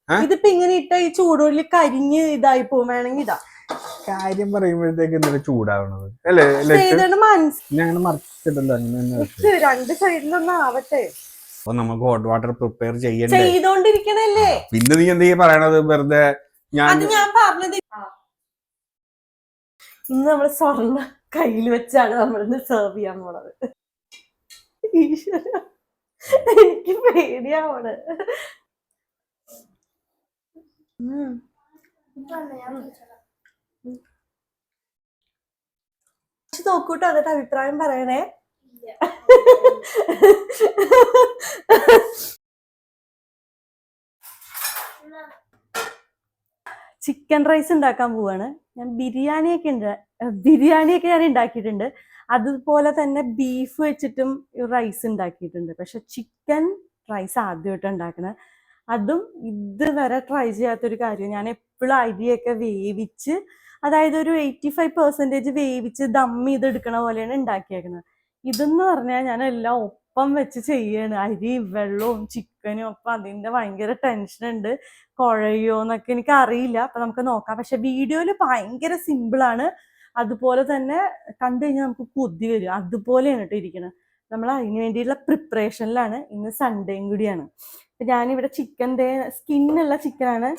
ഇതിപ്പോ ഇങ്ങനെ ഇട്ട ഈ ചൂടുള്ളിൽ കരിഞ്ഞ് ഇതായി പോകും. വേണമെങ്കിൽ ഇതാ കാര്യം പറയുമ്പോഴത്തേക്ക് എന്തിനാ ചൂടാവണത് അല്ലേ? ഞാൻ മറിച്ചിട്ടല്ലോ അങ്ങനെ രണ്ട് സൈഡിലൊന്നും ആവട്ടെ. അപ്പൊ നമുക്ക് ഹോട്ട് വാട്ടർ പ്രിപ്പയർ ചെയ്തോണ്ടിരിക്കണല്ലേ. പിന്നെ നീ എന്താ പറയണത് വെറുതെ? ഞാൻ പറഞ്ഞത് ഇന്ന് നമ്മള് സ്വർണ്ണ കയ്യിൽ വെച്ചാണ് നമ്മളിന്ന് സെർവ് ചെയ്യാൻ പോണത്. ഈശ്വര, എനിക്ക് പേടിയാവണ്. നോക്കൂട്ടോ, എന്നിട്ട് അഭിപ്രായം പറയണേ. ചിക്കൻ റൈസ് ഉണ്ടാക്കാൻ പോവാണ് ഞാൻ. ബിരിയാണിയൊക്കെ ഞാൻ ഉണ്ടാക്കിയിട്ടുണ്ട്. അതുപോലെ തന്നെ ബീഫ് വെച്ചിട്ടും റൈസ് ഉണ്ടാക്കിയിട്ടുണ്ട്. പക്ഷെ ചിക്കൻ റൈസ് ആദ്യമായിട്ട് ഉണ്ടാക്കുന്നത്. അതും ഇതുവരെ ട്രൈ ചെയ്യാത്തൊരു കാര്യം. ഞാൻ എപ്പോഴും അരിയൊക്കെ വേവിച്ച്, അതായത് ഒരു 85% വേവിച്ച് ദം ചെയ്തെടുക്കണ പോലെയാണ് ഉണ്ടാക്കിയേക്കുന്നത്. ഇതെന്ന് പറഞ്ഞാൽ ഞാൻ എല്ലാം ഒപ്പം വെച്ച് ചെയ്യാണ്. അരി വെള്ളവും ചിക്കനും. അപ്പം അതിൻ്റെ ഭയങ്കര ടെൻഷനുണ്ട്. കുഴയോന്നൊക്കെ എനിക്ക് അറിയില്ല. അപ്പൊ നമുക്ക് നോക്കാം. പക്ഷെ വീഡിയോയിൽ ഭയങ്കര സിമ്പിളാണ്. അതുപോലെ തന്നെ കണ്ടു കഴിഞ്ഞാൽ നമുക്ക് കൊതി വരും. അതുപോലെയാണ് കേട്ടോ ഇരിക്കുന്നത്. നമ്മൾ അതിന് വേണ്ടിയിട്ടുള്ള പ്രിപ്പറേഷനിലാണ്. ഇന്ന് സൺഡേയും കൂടിയാണ്. ഞാനിവിടെ ചിക്കൻ്റെ സ്കിന്നുള്ള ചിക്കനാണ്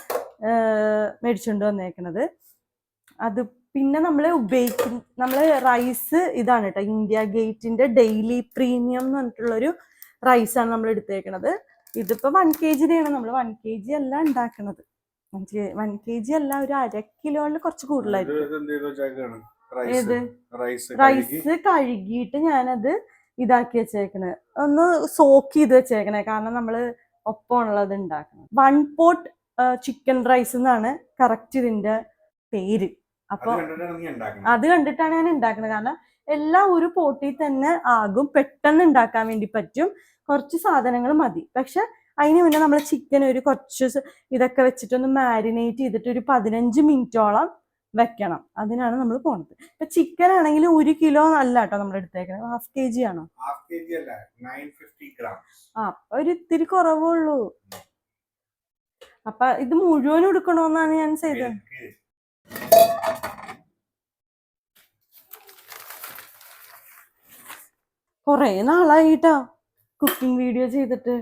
മേടിച്ചുകൊണ്ട് വന്നേക്കുന്നത്. അത് പിന്നെ നമ്മൾ റൈസ് ഇതാണ് കേട്ടോ, ഇന്ത്യ ഗേറ്റിന്റെ ഡെയിലി പ്രീമിയം എന്ന് പറഞ്ഞിട്ടുള്ളൊരു റൈസാണ് നമ്മൾ എടുത്തേക്കണത്. ഇതിപ്പോ 1 kg നമ്മൾ 1 kg അല്ല ഉണ്ടാക്കണത്. 1 kg അല്ല, ഒരു 1/2 കിലോയിൽ കുറച്ച് കൂടുതലായിരിക്കും. ഏത് റൈസ് കഴുകിയിട്ട് ഞാനത് ഇതാക്കി വെച്ചേക്കണേ, ഒന്ന് സോക്ക് ചെയ്ത് വെച്ചേക്കണേ. കാരണം നമ്മള് ഒപ്പമുള്ളത് ഉണ്ടാക്കണം. 1 pot ചിക്കൻ റൈസ് എന്നാണ് കറക്റ്റ് ഇതിന്റെ പേര്. അപ്പൊ അത് കണ്ടിട്ടാണ് ഞാൻ ഉണ്ടാക്കുന്നത്. കാരണം എല്ലാം ഒരു പോട്ടിൽ തന്നെ ആകും. പെട്ടെന്ന് ഉണ്ടാക്കാൻ വേണ്ടി പറ്റും. കുറച്ച് സാധനങ്ങൾ മതി. പക്ഷെ അതിന് മുന്നേ നമ്മൾ ചിക്കൻ ഒരു കുറച്ച് ഇതൊക്കെ വെച്ചിട്ടൊന്ന് മാരിനേറ്റ് ചെയ്തിട്ട് ഒരു 15 മിനിറ്റോളം വെക്കണം. അതിനാണ് നമ്മൾ പോണത്. ഇപ്പൊ ചിക്കൻ ആണെങ്കിൽ 1 കിലോ അല്ല കേട്ടോ നമ്മൾ എടുത്തേക്കുന്നത്. 1/2 kg ആണോ? അപ്പൊ ഒരു ഇത്തിരി കുറവുള്ളൂ. അപ്പൊ ഇത് മുഴുവനും എടുക്കണോന്നാണ് ഞാൻ ചെയ്തത്. കൊറേ നാളായിട്ടാ കുക്കിംഗ് വീഡിയോ ചെയ്തിട്ട്.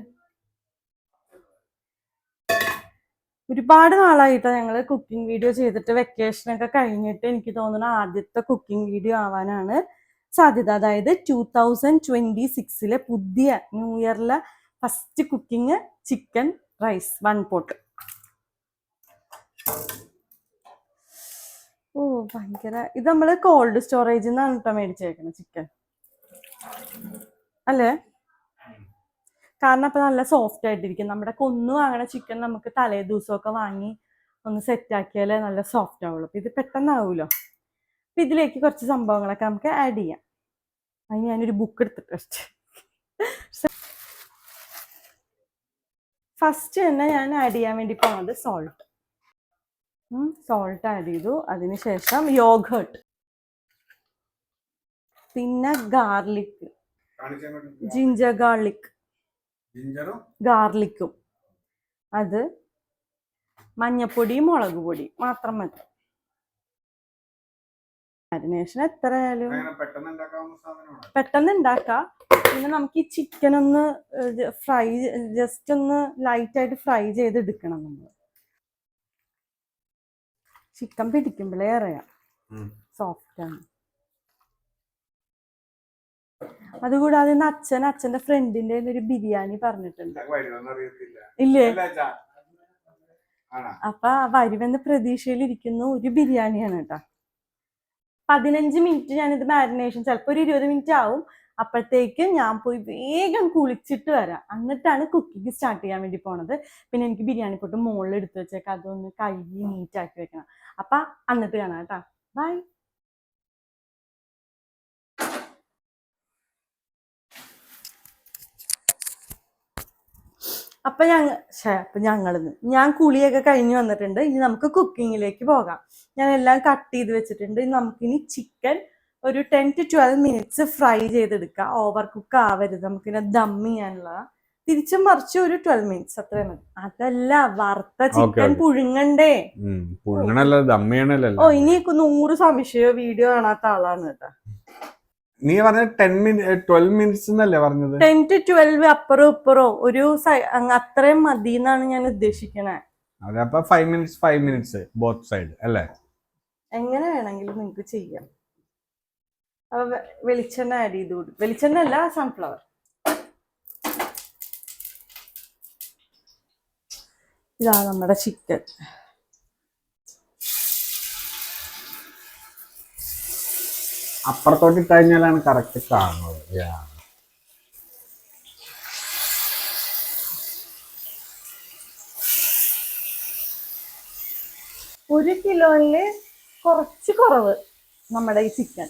ഒരുപാട് നാളായിട്ടാ ഞങ്ങള് കുക്കിംഗ് വീഡിയോ ചെയ്തിട്ട്. വെക്കേഷനൊക്കെ കഴിഞ്ഞിട്ട് എനിക്ക് തോന്നുന്നു ആദ്യത്തെ കുക്കിംഗ് വീഡിയോ ആവാനാണ് സാധ്യത. അതായത് 2026 പുതിയ ന്യൂ ഇയറിലെ first cooking chicken rice 1 pot. ഓ ഭയങ്കര. ഇത് നമ്മള് കോൾഡ് സ്റ്റോറേജിൽ നിന്നാണ് കേട്ടോ മേടിച്ചേക്കുന്നത് ചിക്കൻ അല്ലേ? കാരണം അപ്പൊ നല്ല സോഫ്റ്റ് ആയിട്ടിരിക്കും. നമ്മുടെ കൊന്നു വാങ്ങണ ചിക്കൻ നമുക്ക് തലേ ദിവസമൊക്കെ വാങ്ങി ഒന്ന് സെറ്റ് ആക്കിയാലേ നല്ല സോഫ്റ്റ് ആവുള്ളൂ. അപ്പൊ ഇത് പെട്ടെന്നാവൂലോ. അപ്പൊ ഇതിലേക്ക് കുറച്ച് സംഭവങ്ങളൊക്കെ നമുക്ക് ആഡ് ചെയ്യാം. അതിന് ഞാനൊരു ബുക്ക് എടുത്തിട്ട് ഫസ്റ്റ് തന്നെ ഞാൻ ആഡ് ചെയ്യാൻ വേണ്ടി പോകുന്നത് സോൾട്ട്. സോൾട്ട് ആഡ് ചെയ്തു. അതിനുശേഷം യോഗേർട്ട്, പിന്നെ ഗാർലിക്, ജിഞ്ചർ ഗാർലിക്കും, അത് മഞ്ഞപ്പൊടി മുളക് പൊടി മാത്രം മതി. മാരിനേഷൻ എത്രയായാലും പെട്ടെന്ന് ഉണ്ടാക്കാം. പിന്നെ നമുക്ക് ഈ ചിക്കൻ ഒന്ന് ജസ്റ്റ് ഒന്ന് ലൈറ്റായിട്ട് ഫ്രൈ ചെയ്തെടുക്കണം. നമ്മൾ ചിക്കൻ പിടിക്കുമ്പോഴേ അറിയാം സോഫ്റ്റാണ്. അതുകൂടാതെ ഇന്ന് അച്ഛന്റെ ഫ്രണ്ടിന്റെ ഒരു ബിരിയാണി പറഞ്ഞിട്ടുണ്ട്. ഇല്ലേ? അപ്പൊ വരുമെന്ന് പ്രതീക്ഷയിലിരിക്കുന്നു. ഒരു ബിരിയാണിയാണ് കേട്ടോ. 15 മിനിറ്റ് ഞാനിത് മാരിനേഷൻ, ചിലപ്പോൾ ഒരു 20 മിനിറ്റ് ആവും. അപ്പോഴത്തേക്ക് ഞാൻ പോയി വേഗം കുളിച്ചിട്ട് വരാം. എന്നിട്ടാണ് കുക്കിംഗ് സ്റ്റാർട്ട് ചെയ്യാൻ വേണ്ടി പോണത്. പിന്നെ എനിക്ക് ബിരിയാണി പൊട്ട് മുകളിൽ എടുത്ത് വെച്ചേക്കാം. അതൊന്ന് കഴുകി നീറ്റാക്കി വെക്കണം. അപ്പൊ എന്നിട്ട് കാണാം കേട്ടോ. ബൈ. അപ്പൊ ഞാൻ കുളിയൊക്കെ കഴിഞ്ഞ് വന്നിട്ടുണ്ട്. ഇനി നമുക്ക് കുക്കിങ്ങിലേക്ക് പോകാം. ഞാൻ എല്ലാം കട്ട് ചെയ്ത് വെച്ചിട്ടുണ്ട്. നമുക്കിനി ചിക്കൻ ഒരു 10 to 12 minutes ഫ്രൈ ചെയ്തെടുക്കാം. ഓവർ കുക്ക് ആവരുത്. നമുക്കിനെ ദം ചെയ്യാനുള്ള. തിരിച്ചും മറിച്ച് ഒരു 12 മിനിറ്റ്സ് അത്രയും മതി. അതല്ല, വറുത്ത ഓക്കെ ചിക്കൻ ഓക്കെ. പുഴുങ്ങണ്ടേ. പുഴുങ്ങണല്ലോ, ദമ്മിയണല്ലോ. ഓ, ഇനി 100 സംശയം വീഡിയോ കാണാത്ത ആളാണ് കേട്ടോ. നീ പറഞ്ഞ 12 മിനിറ്റ്സ് എന്നല്ലേ പറഞ്ഞത്? 10 to 12 അപ്പുറം ഇപ്പുറം ഒരു അത്രയും മതി എന്നാണ് ഞാൻ ഉദ്ദേശിക്കണേ. അതപ്പോ 5 മിനിറ്റ്സ് ബോത്ത് സൈഡ് അല്ലേ? എങ്ങനെ വേണമെങ്കിലും നിങ്ങൾക്ക് ചെയ്യാം. അപ്പൊ വെളിച്ചെണ്ണ ആഡ് ചെയ്ത് കൊടുക്കും. വെളിച്ചെണ്ണ അല്ല, സൺഫ്ലവർ. ഇതാ നമ്മുടെ ചിക്കൻ. അപ്പുറത്തോട്ട് ഇട്ട് കഴിഞ്ഞാലാണ് കറക്റ്റ് കാണുന്നത്. ഒരു കിലോയില് കുറച്ച് കുറവ് നമ്മുടെ ഈ ചിക്കൻ.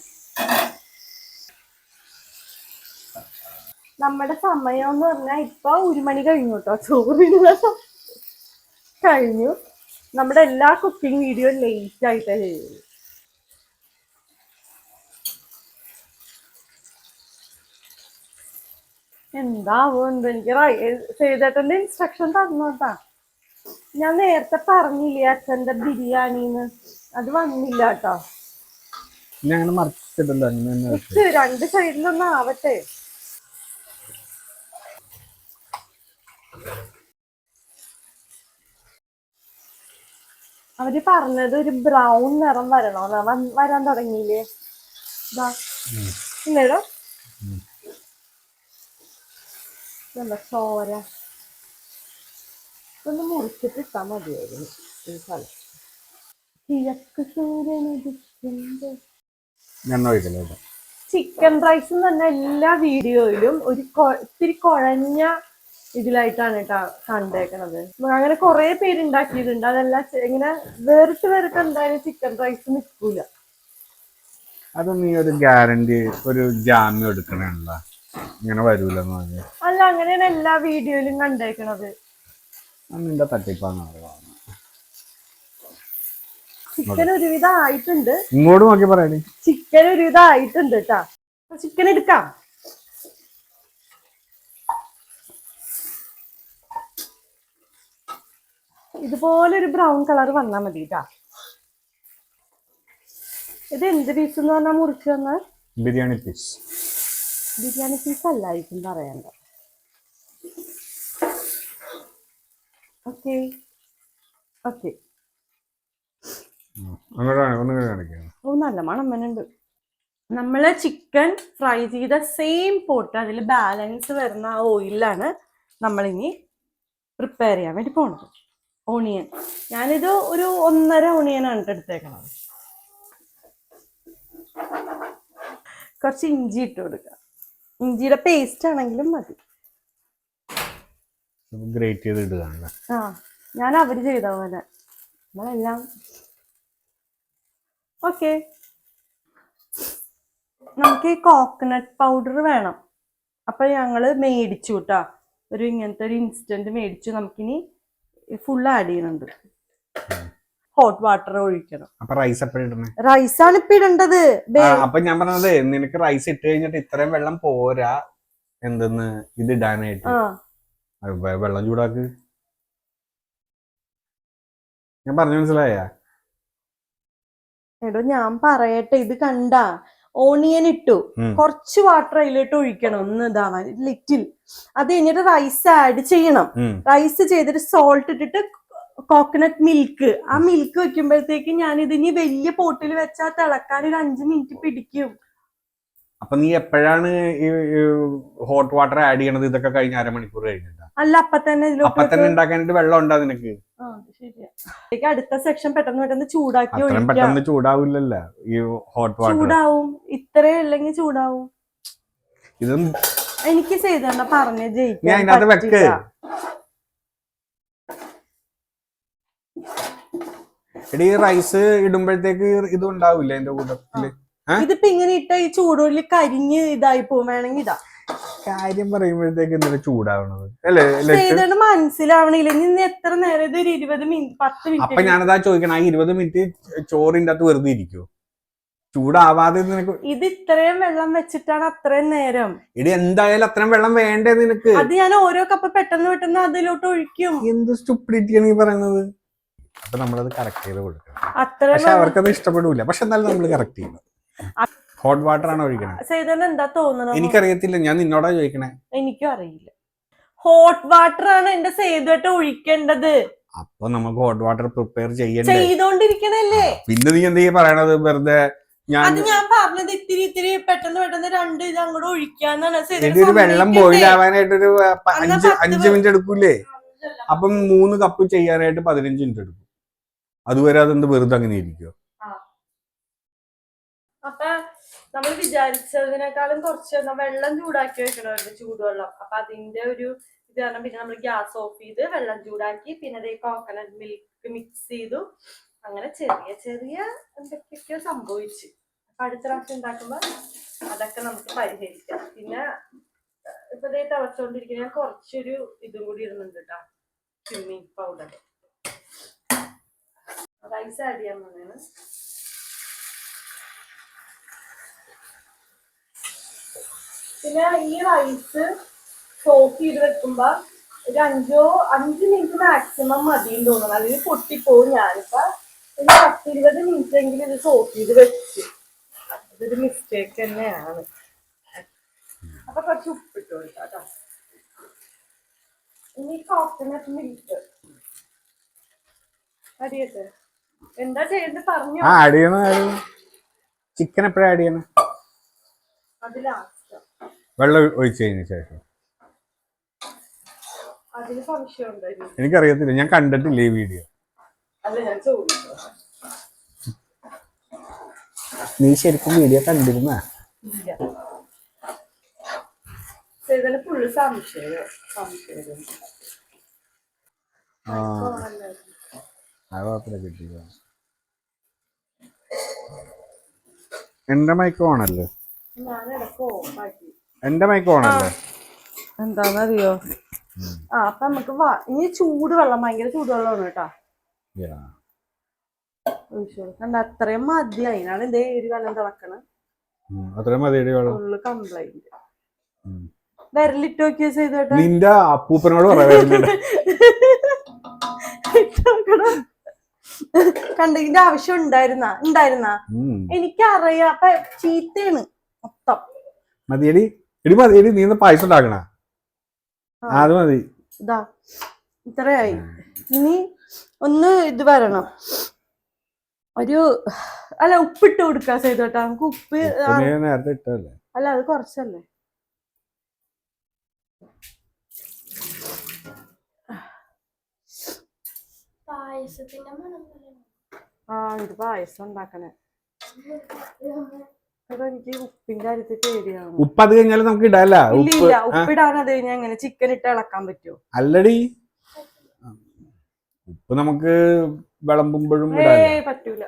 നമ്മുടെ സമയം എന്ന് പറഞ്ഞാൽ ഇപ്പൊ 1 മണി കഴിഞ്ഞു കേട്ടോ. ചോറിനുള്ള കഴിഞ്ഞു. നമ്മുടെ എല്ലാ കുക്കിംഗ് വീഡിയോ ലേറ്റ് ആയിട്ടേ ചെയ്യുള്ളൂ. എന്താവോ എന്ത്, എനിക്ക് ചെയ്തേട്ടന്റെ ഇൻസ്ട്രക്ഷൻ തന്നോട്ടാ. ഞാൻ നേരത്തെ പറഞ്ഞില്ലേ അച്ഛന്റെ ബിരിയാണിന്ന്, അത് വന്നില്ല കേട്ടോ. ഞാൻ മറിച്ചിട്ടല്ലോ, രണ്ട് സൈഡിലൊന്നും ആവട്ടെ. അവര് പറഞ്ഞത് ഒരു ബ്രൗൺ നിറം വരണോ, വരാൻ തുടങ്ങിയില്ലേ? ഇല്ലേടോ, ചോര ഒന്ന് മുറിച്ചിട്ട് ഇട്ടാ മതിയായിരുന്നു ഈ സ്ഥലം. കിഴക്ക് സൂര്യൻ. ചിക്കൻ റൈസ് തന്നെ എല്ലാ വീഡിയോയിലും ഒരു ഇത്തിരി കുഴഞ്ഞ ഇതിലായിട്ടാണ് കേട്ടോ കണ്ടേക്കണത്. അങ്ങനെ കുറെ പേര് ഉണ്ടാക്കിയിട്ടുണ്ട്. അതെല്ലാം ഇങ്ങനെ വേറിട്ട് എന്തായാലും ചിക്കൻ റൈസ് നിൽക്കൂല. അത് നീ ഒരു ഗ്യാരണ്ടി, ഒരു ജാമ്യം എടുക്കണല്ല, ഇങ്ങനെ വരൂലെന്ന് പറഞ്ഞു. അല്ല, അങ്ങനെയാണ് എല്ലാ വീഡിയോയിലും കണ്ടേക്കണത്. നിന്റെ തട്ടിപ്പാണ്. ചിക്കൻ ഒരുവിധം ആയിട്ടുണ്ട്. ഇങ്ങോട്ട് നോക്കി പറയണേ. ചിക്കൻ ഒരുവിധം ആയിട്ടുണ്ട് കേട്ടാ. ചിക്കൻ എടുക്കാം. ഇതുപോലെ ഒരു ബ്രൗൺ കളർ വന്നാ മതി കേട്ടാ. ഇത് എന്ത് പീസ് എന്ന് പറഞ്ഞാൽ മുറിച്ച് തന്ന ബിരിയാണി പീസ്. ബിരിയാണി പീസ് അല്ലായിരിക്കും പറയണ്ട. Okay okay. ഓ, നല്ല മണം വരുന്നുണ്ട്. നമ്മള് ചിക്കൻ ഫ്രൈ ചെയ്ത സെയിം പോട്ട്, അതിൽ ബാലൻസ് വരുന്ന ആ ഓയിലാണ് നമ്മളിനി പ്രിപ്പയർ ചെയ്യാൻ വേണ്ടി പോണത്. ഓണിയൻ, ഞാനിത് ഒരു 1.5 ഓണിയനാണ് എടുത്തേക്കണത്. കുറച്ച് ഇഞ്ചി ഇട്ട് കൊടുക്കുക. ഇഞ്ചിയുടെ പേസ്റ്റ് ആണെങ്കിലും മതി. ഗ്രേറ്റ് ചെയ്ത് ഇടുകയാണ്. ആ, ഞാൻ അവര് ചെയ്ത പോലെ നമ്മളെല്ലാം. ഓക്കെ, നമുക്ക് ഈ കോക്കനട്ട് പൗഡർ വേണം. അപ്പൊ ഞങ്ങള് മേടിച്ചു കേട്ടാ, ഇങ്ങനത്തെ ഒരു ഇൻസ്റ്റന്റ് മേടിച്ചു. നമുക്കിനി ഫുൾ ആഡ് ചെയ്യുന്നുണ്ട്. ഹോട്ട് വാട്ടർ ഒഴിക്കണം. അപ്പൊ റൈസ് എപ്പോഴും ഇടണേ? റൈസാണ് ഇപ്പൊ ഇടേണ്ടത്. അപ്പൊ ഞാൻ പറഞ്ഞത്, നിനക്ക് റൈസ് ഇട്ട് കഴിഞ്ഞിട്ട് ഇത്രയും വെള്ളം പോരാ എന്തെന്ന് ഇത് ഇടാനായിട്ട്. വെള്ളം ചൂടാക്ക്. ഞാൻ പറഞ്ഞു മനസ്സിലായ? എടോ, ഞാൻ പറയട്ടെ, ഇത് കണ്ട ഓണിയൻ ഇട്ടു, കുറച്ച് വാട്ടർ അതിലോട്ട് ഒഴിക്കണം, ഒന്ന് ഇതാവാൻ ലിറ്റിൽ. അത് കഴിഞ്ഞിട്ട് റൈസ് ആഡ് ചെയ്യണം. റൈസ് ചെയ്തിട്ട് സോൾട്ട് ഇട്ടിട്ട് കോക്കനട്ട് മിൽക്ക്, ആ മിൽക്ക് വെക്കുമ്പോഴത്തേക്ക് ഞാൻ ഇതിനി വലിയ പോട്ടിൽ വെച്ചാൽ തിളക്കാൻ ഒരു 5 മിനിറ്റ് പിടിക്കും. അപ്പൊ നീ എപ്പോഴാണ് ഈ ഹോട്ട് വാട്ടർ ആഡ് ചെയ്യണത്? ഇതൊക്കെ കഴിഞ്ഞ 1/2 മണിക്കൂർ കഴിഞ്ഞിട്ടാ? അല്ല, അപ്പൊ തന്നെ ഉണ്ടാക്കാനായിട്ട് വെള്ളം ഉണ്ടോ നിനക്ക്? ശരിയാ. അടുത്ത സെക്ഷൻ പെട്ടെന്ന് ചൂടാക്കി പെട്ടെന്ന് ചൂടാവില്ലല്ലോ ഈ ഹോട്ട് വാട്ടർ. ചൂടാവും, ഇത്രേ അല്ലെങ്കിൽ ചൂടാവും. ഇതും എനിക്ക് ചെയ്തണ്ട പറഞ്ഞ ജയിക്കാൻ. എടീ, റൈസ് ഇടുമ്പോഴത്തേക്ക് ഇത് ഉണ്ടാവില്ല എന്റെ കൂട്ടത്തില്? ഇതിപ്പോ ഇങ്ങനെ ഇട്ട ഈ ചൂടുള്ളിൽ കരിഞ്ഞ് ഇതായി പോകും. വേണമെങ്കിൽ ഇതാ കാര്യം പറയുമ്പോഴത്തേക്ക് എന്തിനാ ചൂടാവണത് അല്ലേ? മനസ്സിലാവണില്ല. ഇനി എത്ര നേരം? ഇത് ഒരു 20 മിനിറ്റ് 10 മിനിറ്റ്. അപ്പൊ ഞാനതാ ചോദിക്കണം, ആ 20 മിനിറ്റ് ചോറിന്റെ അകത്ത് വെറുതെ ഇരിക്കുവോ? ചൂടാവാതെ നിനക്ക് ഇത് ഇത്രയും വെള്ളം വെച്ചിട്ടാണ് അത്രയും നേരം. ഇടി എന്തായാലും അത്രയും വെള്ളം വേണ്ടേ നിനക്ക്? അത് ഞാൻ ഓരോ കപ്പ് പെട്ടെന്ന് അതിലോട്ട് ഒഴിക്കും. എന്ത് സ്റ്റുപ്പിഡിറ്റിയാണ് ഈ പറയുന്നത്? അപ്പൊ നമ്മളത് കറക്റ്റ് ചെയ്ത് കൊടുക്കണം. അത്രയും പക്ഷെ അവർക്കത് ഇഷ്ടപ്പെടൂല. പക്ഷെ എന്നാലും നമ്മൾ കറക്റ്റ് ചെയ്യണം. ഹോട്ട് വാട്ടർ ആണ് ഒഴിക്കണത്. സേതുവിന് എന്താ തോന്നുന്നത്? എനിക്കറിയത്തില്ല, ഞാൻ നിന്നോടാ ചോദിക്കണേ. എനിക്കും അറിയില്ല. ഹോട്ട് വാട്ടർ ആണ് എന്റെ സേതുവായിട്ട് ഒഴിക്കേണ്ടത്. അപ്പൊ നമുക്ക് ഹോട്ട് വാട്ടർ പ്രിപ്പയർ ചെയ്യണ്ടേ? ചെയ്തോണ്ടിരിക്കണല്ലേ. പിന്നെ നീ എന്താ പറയണത് വെറുതെ? അത് ഞാൻ പറഞ്ഞത് ഇത്തിരി പെട്ടെന്ന് 2 ഇത് അങ്ങോട്ട് ഒഴിക്കാന്നാണ്. ഒരു വെള്ളം ബോയിൽ ആവാനായിട്ടൊരു 5 മിനിറ്റ് എടുക്കൂലേ? അപ്പം 3 കപ്പ് ചെയ്യാനായിട്ട് 15 മിനിറ്റ് എടുക്കും. അതുവരെ അതെന്ത് വെറുതെ അങ്ങനെ ഇരിക്കുവോ? അപ്പൊ നമ്മൾ വിചാരിച്ചതിനേക്കാളും കുറച്ച് വെള്ളം ചൂടാക്കി വെക്കണമായിരുന്നു, ചൂടുവെള്ളം. അപ്പൊ അതിന്റെ ഒരു ഇത് കാരണം പിന്നെ നമ്മൾ ഗ്യാസ് ഓഫ് ചെയ്ത് വെള്ളം ചൂടാക്കി, പിന്നെ കോക്കനട്ട് മിൽക്ക് മിക്സ് ചെയ്തു. അങ്ങനെ ചെറിയ എന്തൊക്കെയൊക്കെയോ സംഭവിച്ചു. അപ്പൊ അടുത്ത പ്രാവശ്യം ഉണ്ടാക്കുമ്പോ അതൊക്കെ നമുക്ക് പരിഹരിക്കാം. പിന്നെ ഇപ്പൊ തിളച്ചോണ്ടിരിക്കുന്ന കുറച്ചൊരു ഇതും കൂടി ഇടുന്നുണ്ട് കേട്ടോ, സ്വിമ്മിങ് പൗഡർ. റൈസ് ആഡ് ചെയ്യാൻ വന്നേന്. പിന്നെ ഈ റൈസ് സോക്ക് ചെയ്ത് വെക്കുമ്പോ ഒരു 5 മിനിറ്റ് മാക്സിമം മതിയെന്ന് തോന്നുന്നു, അല്ലെങ്കിൽ പൊട്ടിപ്പോവും. ഞാനിപ്പോ ഒരു 10-20 മിനിറ്റ് എങ്കിലും ഇത് സോക്ക് ചെയ്ത് വെച്ചു. അതൊരു മിസ്റ്റേക്ക് തന്നെയാണ്. അപ്പൊ കുറച്ച് ഉപ്പിട്ട് കൊടുക്കാം കേട്ടോ. ഇനി കോക്കനട്ട് മിൽക്ക് അടിയട്ടെ. എന്താ ചെയ്യേണ്ടത് പറഞ്ഞു. ചിക്കൻ എപ്പോഴാ ആഡ് ചെയ്യണം? അത് ലാസ്റ്റ് വെള്ളം ഒഴിച്ചതിന് ശേഷം. അതിന് സംശയം ഉണ്ടായിരുന്നു. എനിക്കറിയത്തില്ല, ഞാൻ കണ്ടിട്ടില്ല ഈ വീഡിയോ. അല്ല, ഞാൻ ചോദിച്ചു. നീ ശരിക്കും വീഡിയോ കണ്ടിരുന്ന? ഫുള്ള് സംശയം. എന്റെ മൈക്ക് ഓണല്ലേ? എന്റെ മൈക്ക് ഓണല്ലേ? എന്താന്നറിയോ? അപ്പൊ നമുക്ക് ഇനി ചൂടുവെള്ളം, ഭയങ്കര ചൂടുവെള്ളമാണ് കേട്ടാ. കണ്ട അത്രയും മതി. അതിനാണ് എന്തേ ഒരു വെള്ളം തിളക്കണ. Full complaint. വിരലിട്ട് നോക്കിയ ചെയ്തോട്ടെ. നിന്റെ അപ്പൂപ്പനോട് പറയാ. കണ്ടതിന്റെ ആവശ്യം ഉണ്ടായിരുന്ന എനിക്കറിയാം. അപ്പൊ ചീത്തയാണ് മൊത്തം. മതിയടി എടി, മതിയടി. നീ പായസം ഉണ്ടാക്കണ? അത് മതി. ഇതാ ഇത്രയായി. ഇനി ഒന്ന് ഇത് വരണം. അല്ല, ഉപ്പിട്ട് കൊടുക്കാ ചെയ്തോട്ടാ. നമുക്ക് ഉപ്പ് നേരത്തെ ഇട്ടല്ലേ? അല്ല, അത് കുറച്ചല്ലേ. ഇത് പായസം ഉണ്ടാക്കണേ. എനിക്ക് ഉപ്പിന്റെ കാര്യത്തിൽ പേടിയാണ്. ഉപ്പ് അത് കഴിഞ്ഞാലും നമുക്ക് ഇടാല്ല. ഇല്ല, ഉപ്പിടാൻ അത് കഴിഞ്ഞാൽ എങ്ങനെ ചിക്കൻ ഇട്ട് ഇളക്കാൻ പറ്റുമോ? അല്ലടി, ഉപ്പ് നമുക്ക് വിളമ്പുമ്പോഴും പറ്റൂല.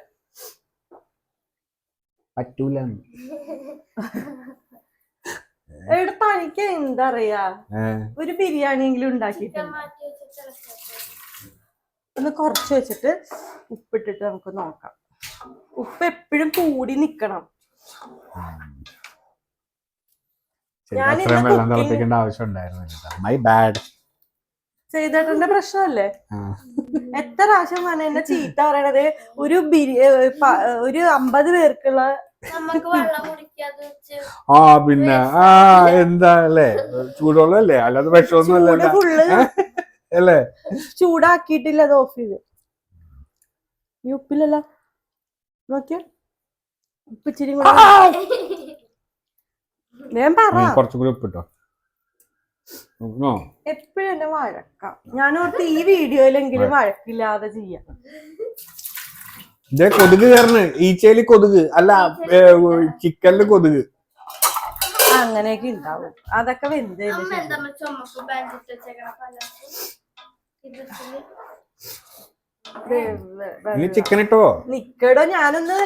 തനിക്ക് എന്താ അറിയാ, ഒരു ബിരിയാണിയെങ്കിലും ഉണ്ടാക്കിയിട്ടുണ്ട്. ഒന്ന് കുറച്ച് വെച്ചിട്ട് ഉപ്പിട്ടിട്ട് നമുക്ക് നോക്കാം. ഉപ്പ് എപ്പോഴും കൂടി നിക്കണം. ചെയ്തേട്ടന്റെ പ്രശ്നമല്ലേ? എത്ര പ്രാവശ്യം പറഞ്ഞ എന്നെ ചീത്ത പറയണത്. ഒരു 50 പേർക്കുള്ള പിന്നെ എന്താ അല്ലേ, ചൂടുവെള്ളം അല്ലേ, അല്ലാതെ വിഷമൊന്നും ഫുള്ള് അല്ലേ? ചൂടാക്കിയിട്ടില്ല, അത് ഓഫ് ചെയ്ത്. ഈ ഉപ്പില്ലല്ലോ, നോക്കിയ ഉപ്പ് ഇച്ചിരി കൂടെ. ഞാൻ കുറച്ചും കൂടി ഉപ്പിട്ടോ. എപ്പോഴും എന്നെ വഴക്കാം. ഞാനോർത്ത് ഈ വീഡിയോയിലെങ്കിലും വഴക്കില്ലാതെ ചെയ്യാം. കൊതുക് കയറണ്. ഈച്ചയില് കൊതുക് അല്ല, ചിക്കനില് കൊതുക്. അങ്ങനെയൊക്കെ ഉണ്ടാവും. അതൊക്കെ വെന്തേലും ചിക്കൻ ഇട്ടോ. നിക്കടോ, ഞാനൊന്ന്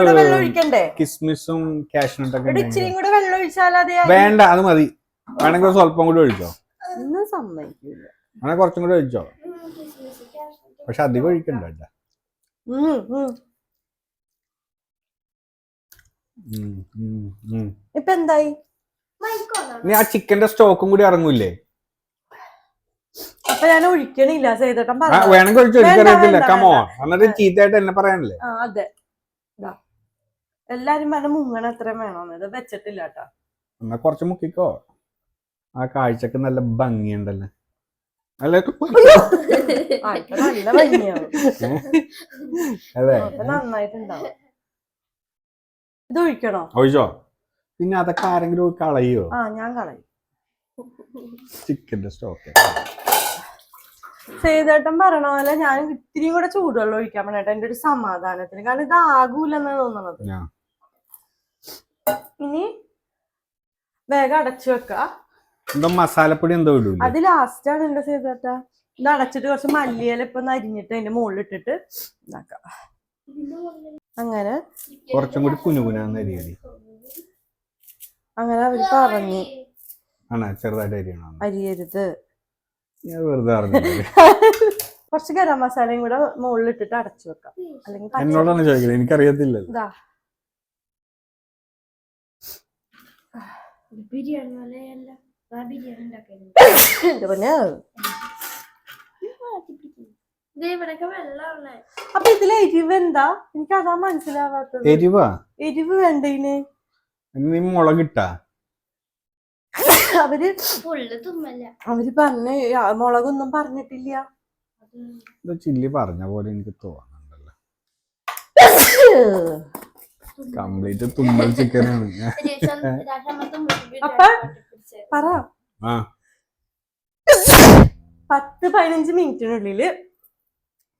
വെള്ളം ഒഴിക്കണ്ടേ? കിസ്മിസും കാഷ്നട്ടൊക്കെ ഇച്ചിരിയും കൂടെ വെള്ളം ഒഴിച്ചാലേ. വേണ്ട, അത് മതി. വേണമെങ്കിൽ സ്വല്പം കൂടി ഒഴിച്ചോ. ഒന്നും സമ്മതിക്കില്ല. അങ്ങനെ കുറച്ചും കൂടി ഒഴിച്ചോ. പക്ഷെ അധികം ഒഴിക്കണ്ട കേട്ടാ. ഇപ്പൊ എന്തായി? ഇനി ആ ചിക്കന്റെ സ്റ്റോക്കും കൂടി ഇറങ്ങൂലേ? അപ്പൊ ഞാൻ ഒഴിക്കണില്ല. സേതേട്ടൻ വേണമെങ്കിൽ ഒഴിച്ച് ഒഴിക്കറിയത്തില്ല. കമോ എന്നിട്ട് ചീത്തയായിട്ട് എന്നെ പറയാനല്ലേ? അതെ, എല്ലാരും പറഞ്ഞ മുങ്ങണ എത്രയും വേണമെന്ന്. ഇത് വെച്ചിട്ടില്ല കേട്ടോ. എന്നാ കുറച്ച് മുക്കിക്കോ. ആ കാഴ്ചക്ക് നല്ല ഭംഗിയുണ്ടല്ലോ. അല്ലെ നല്ല ഭംഗിയാവും. അതെ, നന്നായിട്ടുണ്ടാവും. ഇത് ഒഴിക്കണോ? ഒഴിച്ചോ. പിന്നെ അതൊക്കെ ആരെങ്കിലും കളയോ? ഞാൻ കളയും. ചിക്കന്റെ സ്റ്റോക്ക് സേതേട്ടൻ പറയണ പോലെ ഞാൻ ഇത്തിരി കൂടെ ചൂടുവെള്ളം ഒഴിക്കാൻ പറഞ്ഞിട്ട് എന്റെ ഒരു സമാധാനത്തിന്. കാരണം ഇത് ആകൂലെന്നാണ് തോന്നുന്നത്. ഇനി വേഗം അടച്ചു വെക്ക. എന്തോ മസാലപ്പൊടി എന്തോ ഇടൂ. അത് ലാസ്റ്റ് ആണ് എന്റെ സേതേട്ട. ഇത് അടച്ചിട്ട് കുറച്ച് മല്ലിയില ഇപ്പൊ അരിഞ്ഞിട്ട് അതിന്റെ മുകളിൽ ഇട്ടിട്ട് ഇതാക്കാം. അങ്ങനെ കുറച്ചും കൂടി കുനുകുനാന്ന് അരിയടി. അങ്ങനെ അവര് പറഞ്ഞു ചെറുതായിട്ട് അരിയരുത്. വെറുതെ കുറച്ച് ഗരം മസാലയും കൂടെ മുകളിൽ ഇട്ടിട്ട് അടച്ചു വെക്കാം. അല്ലെങ്കിൽ എന്നോടാണ് ചോദിക്കുന്നത്, എനിക്കറിയത്തില്ല. അപ്പൊ ഇതിലെ എരിവ് എന്താ? എനിക്ക് അതാ മനസ്സിലാവാത്തത്. എരിവ് വേണ്ടതിന് നീ മുളകിട്ടാ? അവര് പറഞ്ഞ മുളകൊന്നും പറഞ്ഞിട്ടില്ല. ചില്ലി പറഞ്ഞ പോലെ എനിക്ക് തോന്നുന്നുണ്ടല്ലോ. കംപ്ലീറ്റ് തുമ്മൽ ചിക്കനാണ്. അപ്പൊ പറ 10-15 മിനിറ്റിനുള്ളില്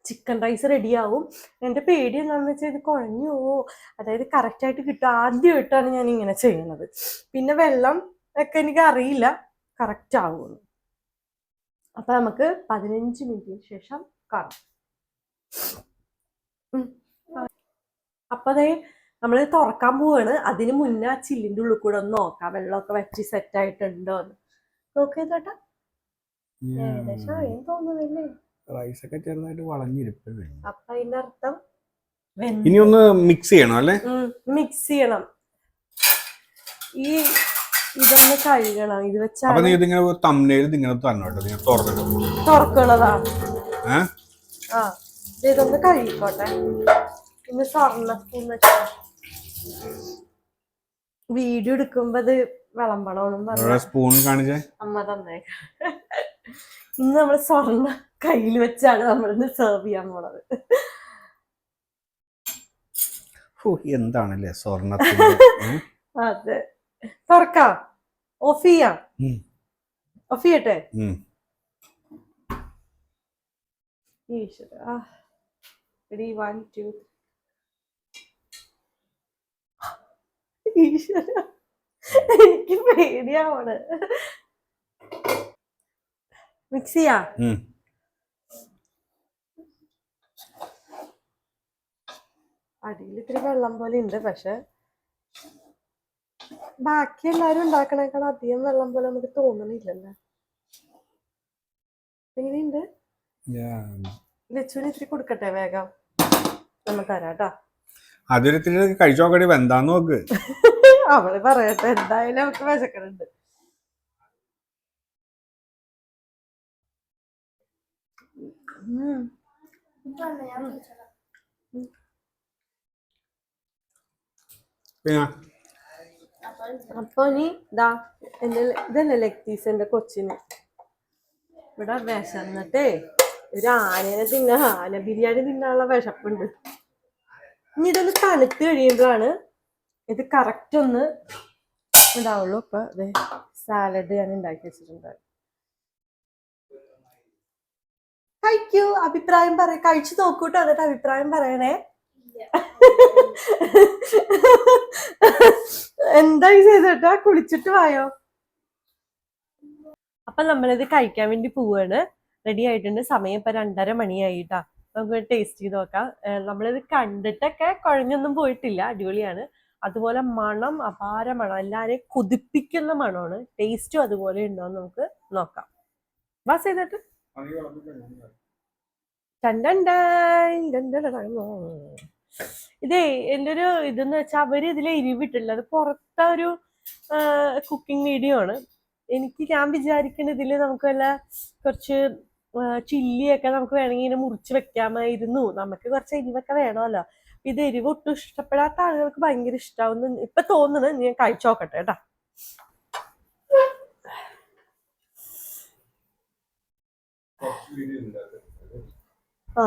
ചിക്കൻ റൈസ് റെഡിയാവും. എന്റെ പേടി എന്താണെന്ന് വെച്ചാൽ ഇത് കുഴഞ്ഞു പോവോ, അതായത് കറക്റ്റ് ആയിട്ട് കിട്ടും. ആദ്യമായിട്ടാണ് ഞാൻ ഇങ്ങനെ ചെയ്യുന്നത്. പിന്നെ വെള്ളം ഒക്കെ എനിക്ക് അറിയില്ല കറക്റ്റ് ആവുമെന്ന്. അപ്പൊ നമുക്ക് 15 മിനിറ്റിന് ശേഷം കാണാം. അപ്പൊ അതേ നമ്മള് തുറക്കാൻ പോവാണ്. അതിന് മുന്നേ ആ ചില്ലിന്റെ ഉള്ളിൽ കൂടെ ഒന്ന് നോക്കാം വെള്ളമൊക്കെ വെച്ച് സെറ്റ് ആയിട്ടുണ്ടോ എന്ന്. നോക്കിയതോട്ടാ, ഏകദേശം ആയി തോന്നുന്നില്ലേ? റൈസൊക്കെ ചെറുതായിട്ട് വളഞ്ഞിരിപ്പല്ലേ. അപ്പൊ അതിന്റെ അർത്ഥം ഇനി ഒന്ന് മിക്സ് ചെയ്യണം അല്ലേ? മിക്സ് ചെയ്യണം. ഇതൊന്ന് കഴുകണം. ഇത് വെച്ചാൽ തുറക്കണതാ. ഇതൊന്ന് കഴുകിക്കോട്ടെ. ഇന്ന് സ്വർണ്ണ സ്പൂൺ വെച്ചാ വീഡിയോ എടുക്കുമ്പോ അത് വിളമ്പണോന്നും പറഞ്ഞു സ്പൂൺ കാണിച്ചേ അമ്മ തന്നേക്ക. ഇന്ന് നമ്മള് സ്വർണ്ണ കയ്യിൽ വെച്ചാണ് നമ്മളിന്ന് സെർവ് ചെയ്യാൻ പോണത്. എന്താണല്ലേ സ്വർണ്ണത്തിന്. അതെ, തുറക്കാം. ഓഫ് ചെയ്യാം. ഓഫ് ചെയ്യട്ടെ. ഈശ്വര, 3, 1, 2. ഈശ്വര, എനിക്ക് പേടിയാവണ്. മിക്സ് ചെയ്യാ. അടിയിൽ ഇത്തിരി വെള്ളം പോലെ ഉണ്ട്. പക്ഷെ ബാക്കി എല്ലാരും ഉണ്ടാക്കണേക്കാൾ അധികം വെള്ളം പോലെ നമുക്ക് തോന്നണില്ലല്ലോ. എങ്ങനെയുണ്ട്? ലച്ചുവിന് ഇത്തിരി കൊടുക്കട്ടെ? വേഗം നമ്മൾ തരാട്ടാ. അതൊരു കഴിച്ചോക്കടി, വെന്താന്ന് നോക്ക്. അവള് പറയട്ടെ, എന്തായാലും അവർക്ക് വിശക്കണുണ്ട്. അപ്പൊ നീ ഇതാ ഇതല്ലേ ലെഗ് പീസ് എന്റെ കൊച്ചിന്. ഇവിടെ വിശന്നിട്ടേ ഒരു ആനേനെ ആന ബിരിയാണി തിന്നാനുള്ള വിശപ്പുണ്ട്. ഇനി ഇതൊന്ന് തണുത്ത് കഴിയുമ്പോഴാണ് ഇത് കറക്റ്റ് ഒന്ന് ഇതാവുള്ളൂ. ഇപ്പൊ അതെ സാലഡ് ഞാൻ ഉണ്ടാക്കി വെച്ചിട്ടുണ്ട്. കഴിക്കൂ, അഭിപ്രായം കഴിച്ചു നോക്കൂട്ടോ, എന്നിട്ട് അഭിപ്രായം പറയണേ. എന്തായി ചെയ്തേട്ടാ? കുളിച്ചിട്ട് വായോ. അപ്പൊ നമ്മളിത് കഴിക്കാൻ വേണ്ടി പോവാണ്. റെഡി ആയിട്ടുണ്ട്. സമയം ഇപ്പൊ 2:30 മണിയായിട്ടാ. നമുക്ക് ടേസ്റ്റ് ചെയ്ത് നോക്കാം. നമ്മളിത് കണ്ടിട്ടൊക്കെ കുഴഞ്ഞൊന്നും പോയിട്ടില്ല, അടിപൊളിയാണ്. അതുപോലെ മണം അപാര മണം, എല്ലാരെയും കൊതിപ്പിക്കുന്ന മണമാണ്. ടേസ്റ്റും അതുപോലെ ഉണ്ടോന്ന് നമുക്ക് നോക്കാം. വാ ചെയ്തിട്ട് ഇതേ എൻ്റെ ഒരു ഇതെന്ന് വെച്ചാൽ അവര് ഇതിലെ എരിവിട്ടില്ല. അത് പുറത്തെ ഒരു കുക്കിംഗ് വീഡിയോ ആണ്. ഞാൻ വിചാരിക്കുന്നത് ഇതില് നമുക്ക് വല്ല കുറച്ച് ചില്ലിയൊക്കെ നമുക്ക് വേണമെങ്കിൽ ഇങ്ങനെ മുറിച്ച് വെക്കാമായിരുന്നു. നമുക്ക് കുറച്ച് എരിവൊക്കെ വേണമല്ലോ. ഇത് എരിവ് ഒട്ടും ഇഷ്ടപ്പെടാത്ത ആളുകൾക്ക് ഭയങ്കര ഇഷ്ടാവുന്ന ഇപ്പൊ തോന്നുന്നത്. ഞാൻ കഴിച്ചു നോക്കട്ടെ കേട്ടാ. ആ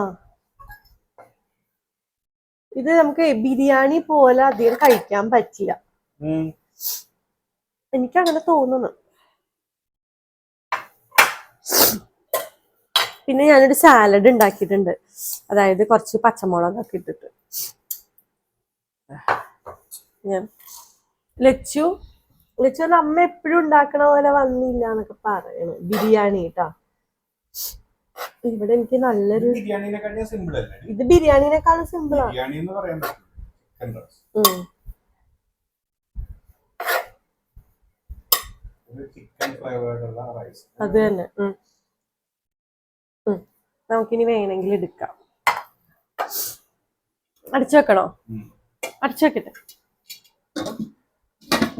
ഇത് നമുക്ക് ബിരിയാണി പോലെ അധികം കഴിക്കാൻ പറ്റില്ല, എനിക്കങ്ങനെ തോന്നുന്നു. പിന്നെ ഞാനൊരു സാലഡ് ഉണ്ടാക്കിയിട്ടുണ്ട്, അതായത് കുറച്ച് പച്ചമുളകൊക്കെ ഇട്ടിട്ട്. ഞാൻ ലച്ചു അമ്മ എപ്പോഴും ഉണ്ടാക്കണ പോലെ വന്നില്ല എന്നൊക്കെ പറയണു. ബിരിയാണി കേട്ടാ. ഇവിടെ എനിക്ക് നല്ലൊരു ഇത് ബിരിയാണിനെക്കാളും സിമ്പിളാണ്. അത് തന്നെ. നമുക്കിനി വേണമെങ്കിൽ എടുക്കാം. അടച്ചു വെക്കണോ? അടച്ചു വെക്കട്ടെ.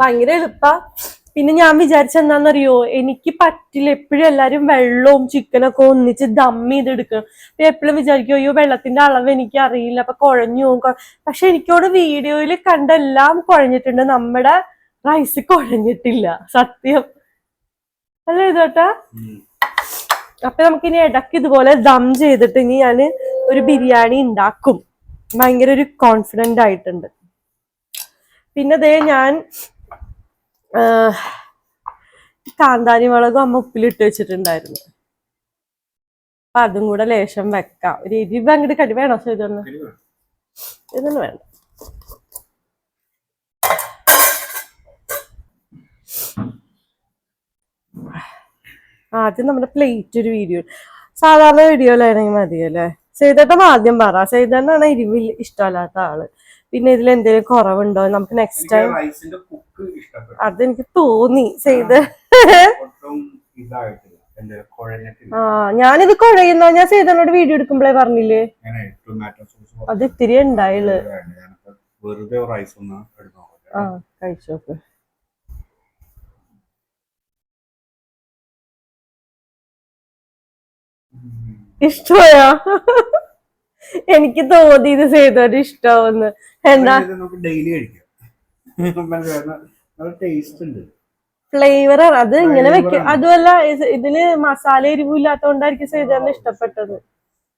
ഭയങ്കര എളുപ്പാ. പിന്നെ ഞാൻ വിചാരിച്ചെന്താന്നറിയോ, എനിക്ക് പറ്റില്ല എപ്പോഴും എല്ലാരും വെള്ളവും ചിക്കനൊക്കെ ഒന്നിച്ച് ദം ചെയ്തെടുക്കണം. എപ്പോഴും വിചാരിക്കും അയ്യോ വെള്ളത്തിന്റെ അളവ് എനിക്ക് അറിയില്ല, അപ്പൊ കുഴഞ്ഞു പോകും. പക്ഷെ എനിക്കോട് വീഡിയോയിൽ കണ്ടെല്ലാം കുഴഞ്ഞിട്ടുണ്ട്, നമ്മുടെ റൈസ് കുഴഞ്ഞിട്ടില്ല. സത്യം അല്ലേ ഇതോട്ടാ? അപ്പൊ നമുക്കിനി ഇടയ്ക്ക് ഇതുപോലെ ദം ചെയ്തിട്ട് ഇനി ഞാൻ ഒരു ബിരിയാണി ഉണ്ടാക്കും. ഭയങ്കര ഒരു കോൺഫിഡന്റ് ആയിട്ടുണ്ട്. പിന്നെ ദേ ഞാൻ കാന്താരി മുളകും അമ്മ ഉപ്പിലിട്ട് വെച്ചിട്ടുണ്ടായിരുന്നു, അപ്പൊ അതും കൂടെ ലേശം വെക്കാം. ഒരു എരിവ് അങ്ങോട്ട് കടി വേണോ? ചെയ്തോന്ന് ഇതൊന്നും വേണ്ട. ആദ്യം നമ്മുടെ പ്ലേറ്റ് ഒരു വീഡിയോ, സാധാരണ വീഡിയോയിലാണെങ്കിൽ മതിയല്ലേ? ചെയ്തിട്ടും ആദ്യം പറ. ചെയ്തന്നാണ് എരിവ് ഇഷ്ടമല്ലാത്ത ആള്. പിന്നെ ഇതിൽ എന്തെങ്കിലും കുറവുണ്ടോ നമുക്ക് നെക്സ്റ്റ് ടൈം. അതെനിക്ക് തോന്നി ചെയ്ത്. ഞാനിത് കുഴയുന്ന ഞാൻ ചെയ്തോട് വീഡിയോ എടുക്കുമ്പോഴേ പറഞ്ഞില്ലേ, അത് ഇത്തിരി ഉണ്ടായുള്ളു. ആ കഴിച്ചു നോക്ക്. ഇഷ്ടമായോ? എനിക്ക് തോന്നി ഇത് ചെയ്തോട് ഇഷ്ടാവുന്ന്. എന്താ ഫ്ലേവർ അത് ഇങ്ങനെ വെക്കും. അതുമല്ല ഇതിന് മസാല എരിവില്ലാത്തോണ്ടായിരിക്കും ചെയ്തോണ്ട് ഇഷ്ടപ്പെട്ടത്.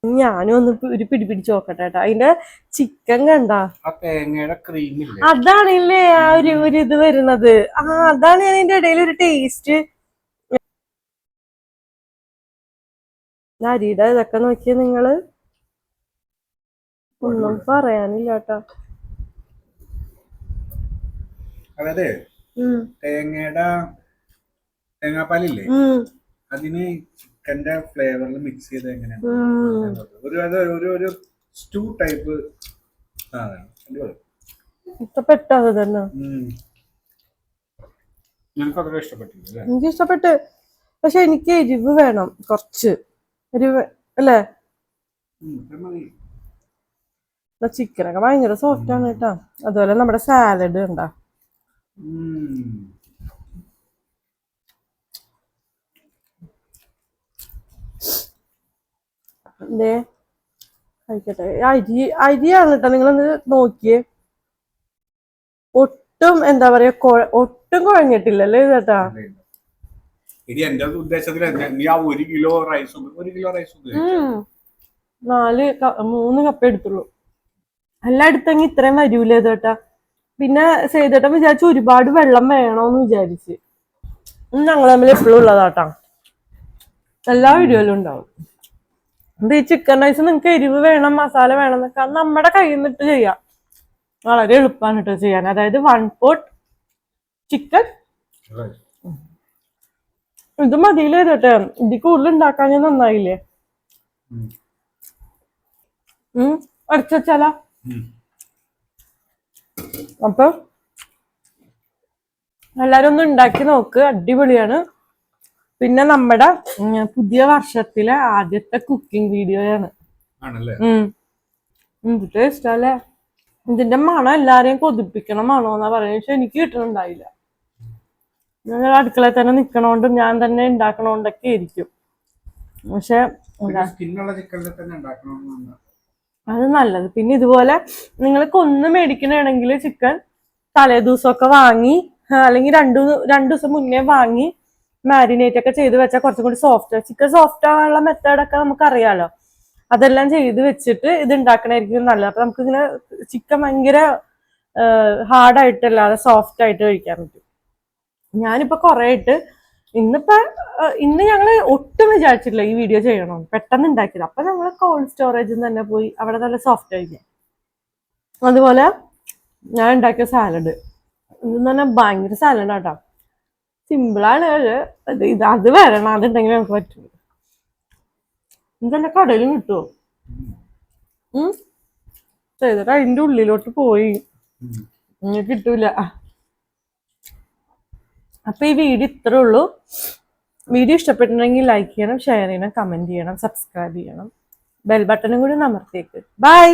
ഞാനും ഒന്ന് ഒരു പിടിപിടിച്ച് നോക്കട്ടെ കേട്ടോ. അതിന്റെ ചിക്കൻ കണ്ടാ അതാണില്ലേ ആ ഒരു ഇത് വരുന്നത്. അതാണ് ഞാൻ അതിന്റെ ഇടയിൽ ഒരു ടേസ്റ്റ്. അരിയുടെ ഇതൊക്കെ നോക്കിയ നിങ്ങള്, ഒന്നും പറയാനില്ല കേട്ടോ. അതായത് തേങ്ങാപ്പാലില്ലേ, അതിന് ചിക്കന്റെ ഫ്ലേവറിൽ മിക്സ് ചെയ്ത് എങ്ങനെയാണ് ഒരു സ്റ്റൂ ടൈപ്പ് ഇഷ്ടപ്പെട്ടത് തന്നെ. എനിക്ക് ഇഷ്ടപ്പെട്ട്. പക്ഷെ എനിക്ക് എരിവ് വേണം കുറച്ച്, എരിവ് അല്ലേ? ചിക്കനൊക്കെ ഭയങ്കര സോഫ്റ്റ് ആണ് കേട്ടോ. അതുപോലെ നമ്മുടെ സാലഡ് ഉണ്ടാ. എന്തേ കഴിക്കട്ടെ. അരിയാണ് കേട്ടോ. നിങ്ങളൊന്ന് നോക്കിയേ, ഒട്ടും എന്താ പറയാ ഒട്ടും കുഴഞ്ഞിട്ടില്ലല്ലേ ചേട്ടാ? ഇനി എന്റെ ഉദ്ദേശത്തിൽ 1 കിലോ റൈസ് 3 കപ്പ് എടുത്തുള്ളൂ. എല്ലാം എടുത്തെങ്കിൽ ഇത്രയും വരൂലേ ചേട്ടാ? പിന്നെ ചെയ്തിട്ട് വിചാരിച്ചു ഒരുപാട് വെള്ളം വേണോന്ന് വിചാരിച്ച്. ഞങ്ങൾ തമ്മിൽ എപ്പോഴും ഉള്ളതാട്ടാ, എല്ലാ വീഡിയോയിലും ഉണ്ടാവും. ഈ ചിക്കൻ റൈസ് നിങ്ങൾക്ക് എരിവ് വേണം മസാല വേണം എന്നൊക്കെ നമ്മുടെ കയ്യിൽ നിന്നിട്ട് ചെയ്യാം. വളരെ എളുപ്പമാണ് കേട്ടോ ചെയ്യാൻ. അതായത് 1 pot ചിക്കൻ ഇത് മതിയില്ലേ ചേട്ടാ? ഇതിൽ കൂടുതൽ ഉണ്ടാക്കാൻ ഞാൻ നന്നായില്ലേ? അടച്ചാല അപ്പൊ എല്ലാരും ഒന്ന് ഉണ്ടാക്കി നോക്ക്, അടിപൊളിയാണ്. പിന്നെ നമ്മുടെ പുതിയ വർഷത്തിലെ ആദ്യത്തെ കുക്കിംഗ് വീഡിയോയാണ്. ആണല്ലേ എന്ത് ടേസ്റ്റ് അല്ലേ. ഇതിന്റെ മണം എല്ലാരെയും കൊതിപ്പിക്കണം മണോന്നാ പറയുന്നത്. പക്ഷെ എനിക്ക് കിട്ടണുണ്ടായില്ല. ഞങ്ങൾ അടുക്കളയിൽ തന്നെ നിക്കണോണ്ടും ഞാൻ തന്നെ ഉണ്ടാക്കണോണ്ടൊക്കെ ഇരിക്കും. പക്ഷെ അത് നല്ലത്. പിന്നെ ഇതുപോലെ നിങ്ങൾ കൊന്ന് മേടിക്കണമെങ്കിൽ ചിക്കൻ തലേ ദിവസമൊക്കെ വാങ്ങി, അല്ലെങ്കിൽ രണ്ടു ദിവസം മുന്നേ വാങ്ങി മാരിനേറ്റ് ഒക്കെ ചെയ്ത് വെച്ചാൽ കുറച്ചും കൂടി സോഫ്റ്റ്. ചിക്കൻ സോഫ്റ്റ് ആവാനുള്ള മെത്തേഡൊക്കെ നമുക്ക് അറിയാലോ. അതെല്ലാം ചെയ്ത് വെച്ചിട്ട് ഇത് ഉണ്ടാക്കണായിരിക്കും നല്ലത്. അപ്പൊ നമുക്ക് ഇങ്ങനെ ചിക്കൻ ഭയങ്കര ഹാർഡായിട്ടല്ലാതെ സോഫ്റ്റ് ആയിട്ട് കഴിക്കാൻ പറ്റും. ഞാനിപ്പോ കുറെ ആയിട്ട് ഇന്ന് ഞങ്ങള് ഒട്ടും വിചാരിച്ചിട്ടില്ല ഈ വീഡിയോ ചെയ്യണം, പെട്ടെന്ന് ഉണ്ടാക്കിയത്. അപ്പൊ നമ്മള് കോൾഡ് സ്റ്റോറേജിൽ തന്നെ പോയി അവിടെ നല്ല സോഫ്റ്റ് ആയിരിക്കും. അതുപോലെ ഞാൻ ഉണ്ടാക്കിയ സാലഡ് ഇതെന്ന് പറഞ്ഞാൽ ഭയങ്കര സാലഡാട്ടോ. സിമ്പിളാണ്. അത് വരണം, അതുണ്ടെങ്കിൽ നമുക്ക് പറ്റും. ഇതെല്ലാം കടയിലും കിട്ടുമോ ചെയ്തിട്ട് അതിന്റെ ഉള്ളിലോട്ട് പോയി കിട്ടൂല. അപ്പൊ ഈ വീഡിയോ ഇത്രേ ഉള്ളൂ. വീഡിയോ ഇഷ്ടപ്പെട്ടിട്ടുണ്ടെങ്കിൽ ലൈക്ക് ചെയ്യണം, ഷെയർ ചെയ്യണം, കമന്റ് ചെയ്യണം, സബ്സ്ക്രൈബ് ചെയ്യണം, ബെൽ ബട്ടണും കൂടി അമർത്തിയേക്ക്. ബൈ.